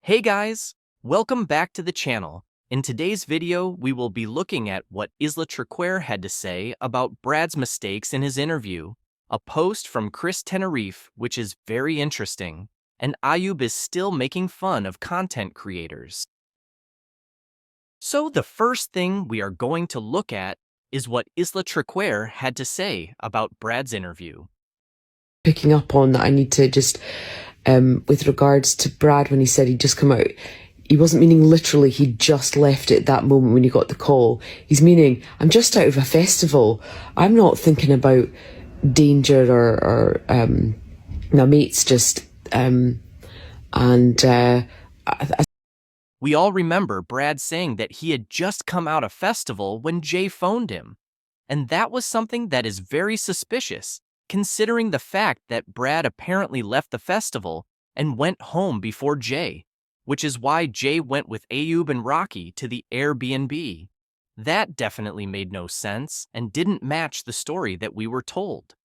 Hey guys, welcome back to the channel. In today's video, we will be looking at what Isla Traquair had to say about Brad's mistakes in his interview, a post from Chris Tenerife which is very interesting, and Ayub is still making fun of content creators. So the first thing we are going to look at is what Isla Traquair had to say about Brad's interview. Picking up on that, I need to just, with regards to Brad, when he said he'd just come out, he wasn't meaning literally he just left it that moment when he got the call. He's meaning, I'm just out of a festival. I'm not thinking about danger or my mates just, We all remember Brad saying that he had just come out of festival when Jay phoned him. And that was something that is very suspicious, considering the fact that Brad apparently left the festival and went home before Jay, which is why Jay went with Ayub and Rocky to the Airbnb. That definitely made no sense and didn't match the story that we were told.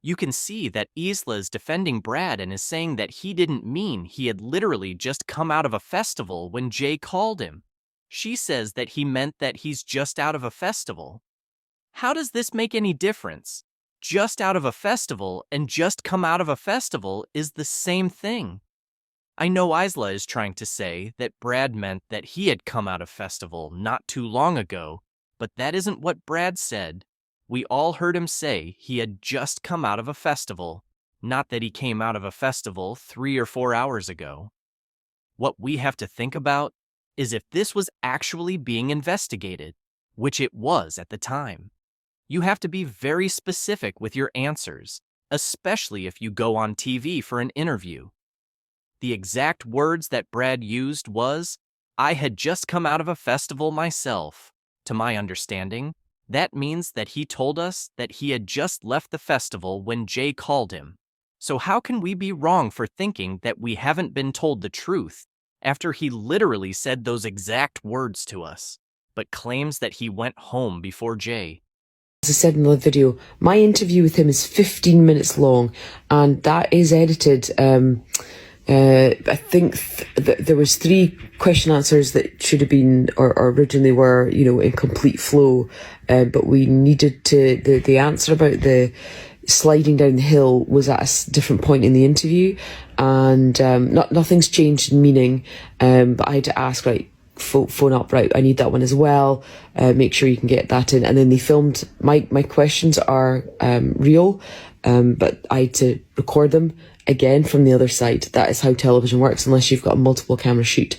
You can see that Isla is defending Brad and is saying that he didn't mean he had literally just come out of a festival when Jay called him. She says that he meant that he's just out of a festival. How does this make any difference? Just out of a festival and just come out of a festival is the same thing. I know Isla is trying to say that Brad meant that he had come out of festival not too long ago, but that isn't what Brad said. We all heard him say he had just come out of a festival, not that he came out of a festival 3 or 4 hours ago. What we have to think about is if this was actually being investigated, which it was at the time. You have to be very specific with your answers, especially if you go on TV for an interview. The exact words that Brad used was, "I had just come out of a festival myself." To my understanding, that means that he told us that he had just left the festival when Jay called him. So how can we be wrong for thinking that we haven't been told the truth after he literally said those exact words to us, but claims that he went home before Jay? as I said in the video, my interview with him is 15 minutes long, and that is edited. I think there was 3 question answers that should have been, or originally were, in complete flow. But we needed to, the answer about the sliding down the hill was at a different point in the interview, and nothing's changed in meaning. But I had to ask, right, phone up, right, I need that one as well. Make sure you can get that in. And then they filmed, my questions are real, but I had to record them again from the other side. That is how television works, unless you've got a multiple camera shoot.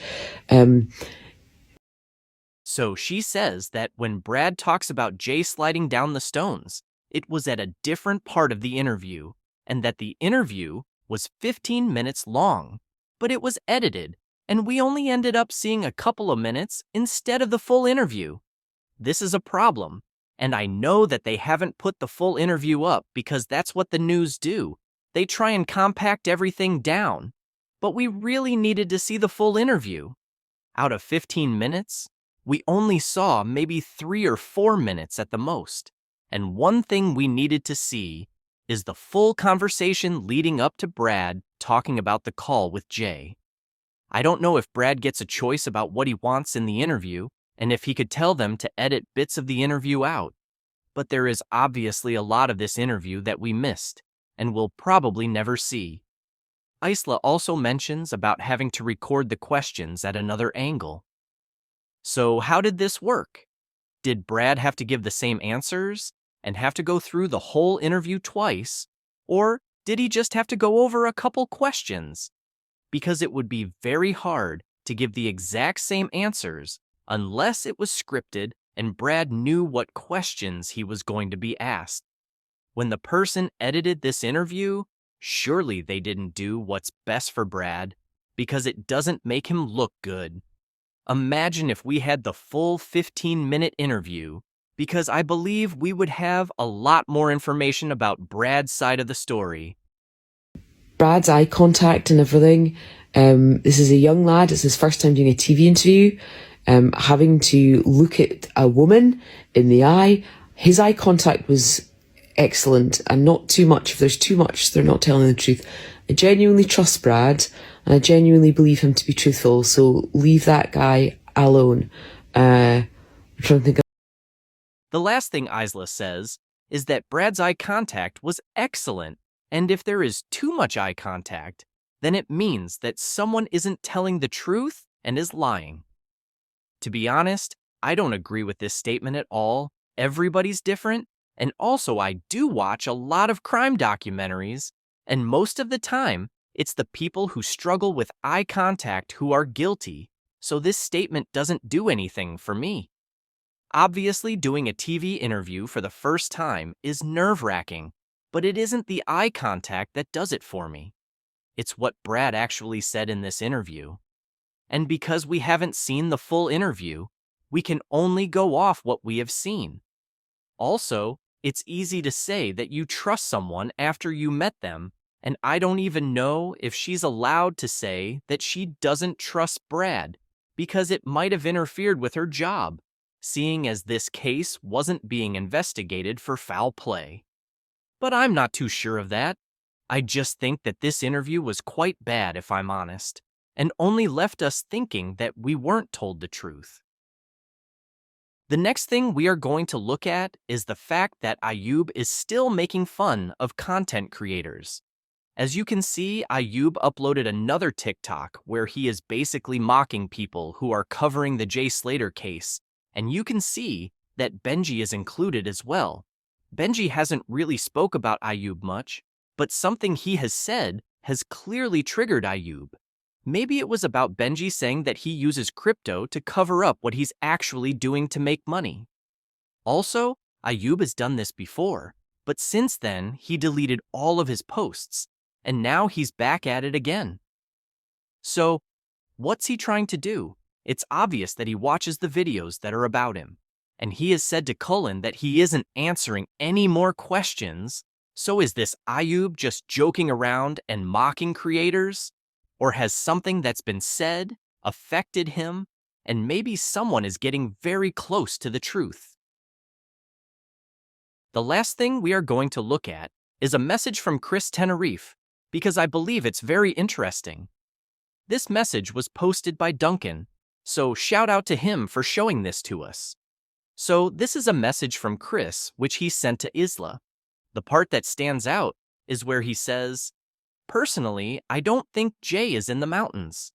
So she says that when Brad talks about Jay sliding down the stones, it was at a different part of the interview, and that the interview was 15 minutes long, but it was edited, and we only ended up seeing a couple of minutes instead of the full interview. This is a problem, and I know that they haven't put the full interview up because that's what the news do. They try and compact everything down, but we really needed to see the full interview. Out of 15 minutes, we only saw maybe 3 or 4 minutes at the most, and one thing we needed to see is the full conversation leading up to Brad talking about the call with Jay. I don't know if Brad gets a choice about what he wants in the interview, and if he could tell them to edit bits of the interview out, but there is obviously a lot of this interview that we missed, and will probably never see. Isla also mentions about having to record the questions at another angle. So how did this work? Did Brad have to give the same answers and have to go through the whole interview twice, or did he just have to go over a couple questions? Because it would be very hard to give the exact same answers unless it was scripted and Brad knew what questions he was going to be asked. When the person edited this interview, surely they didn't do what's best for Brad, because it doesn't make him look good. Imagine if we had the full 15-minute interview, because I believe we would have a lot more information about Brad's side of the story. Brad's eye contact and everything. This is a young lad. It's his first time doing a TV interview. Having to look at a woman in the eye. His eye contact was excellent, and not too much. If there's too much, they're not telling the truth. I genuinely trust Brad, and I genuinely believe him to be truthful, so leave that guy alone. I'm trying to think. The last thing Isla says is that Brad's eye contact was excellent, and if there is too much eye contact, then it means that someone isn't telling the truth and is lying. To be honest, I don't agree with this statement at all. Everybody's different, and also I do watch a lot of crime documentaries, and most of the time, it's the people who struggle with eye contact who are guilty, so this statement doesn't do anything for me. Obviously, doing a TV interview for the first time is nerve-wracking, but it isn't the eye contact that does it for me. It's what Brad actually said in this interview. And because we haven't seen the full interview, we can only go off what we have seen. Also, it's easy to say that you trust someone after you met them, and I don't even know if she's allowed to say that she doesn't trust Brad, because it might have interfered with her job, seeing as this case wasn't being investigated for foul play. But I'm not too sure of that. I just think that this interview was quite bad, if I'm honest, and only left us thinking that we weren't told the truth. The next thing we are going to look at is the fact that Ayub is still making fun of content creators. As you can see, Ayub uploaded another TikTok where he is basically mocking people who are covering the Jay Slater case, and you can see that Benji is included as well. Benji hasn't really spoke about Ayub much, but something he has said has clearly triggered Ayub. Maybe it was about Benji saying that he uses crypto to cover up what he's actually doing to make money. Also, Ayub has done this before, but since then he deleted all of his posts, and now he's back at it again. So, what's he trying to do? It's obvious that he watches the videos that are about him, and he has said to Cullen that he isn't answering any more questions. So is this Ayub just joking around and mocking creators? Or has something that's been said affected him, and maybe someone is getting very close to the truth? The last thing we are going to look at is a message from Chris Tenerife, because I believe it's very interesting. This message was posted by Duncan, so shout out to him for showing this to us. So this is a message from Chris which he sent to Isla. The part that stands out is where he says, "Personally, I don't think Jay is in the mountains."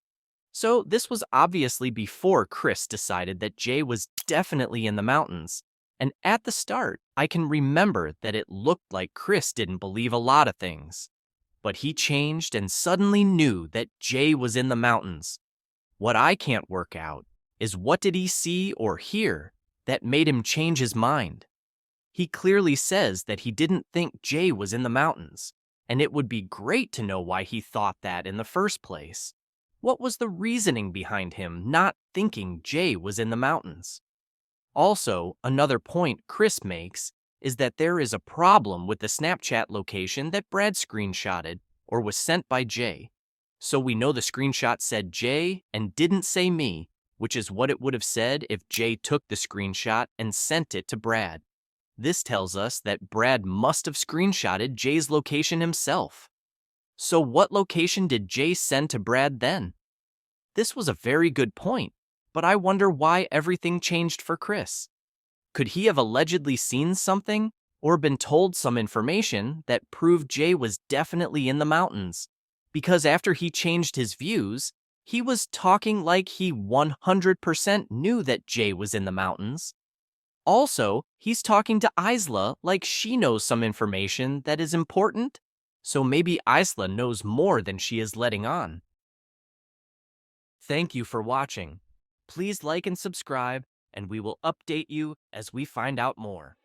So this was obviously before Chris decided that Jay was definitely in the mountains. And at the start, I can remember that it looked like Chris didn't believe a lot of things. But he changed and suddenly knew that Jay was in the mountains. What I can't work out is what did he see or hear that made him change his mind? He clearly says that he didn't think Jay was in the mountains, and it would be great to know why he thought that in the first place. What was the reasoning behind him not thinking Jay was in the mountains? Also, another point Chris makes is that there is a problem with the Snapchat location that Brad screenshotted or was sent by Jay. So we know the screenshot said Jay and didn't say me, which is what it would have said if Jay took the screenshot and sent it to Brad. This tells us that Brad must have screenshotted Jay's location himself. So what location did Jay send to Brad then? This was a very good point, but I wonder why everything changed for Chris. Could he have allegedly seen something or been told some information that proved Jay was definitely in the mountains? Because after he changed his views, he was talking like he 100% knew that Jay was in the mountains. Also, he's talking to Isla like she knows some information that is important, so maybe Isla knows more than she is letting on. Thank you for watching. Please like and subscribe, and we will update you as we find out more.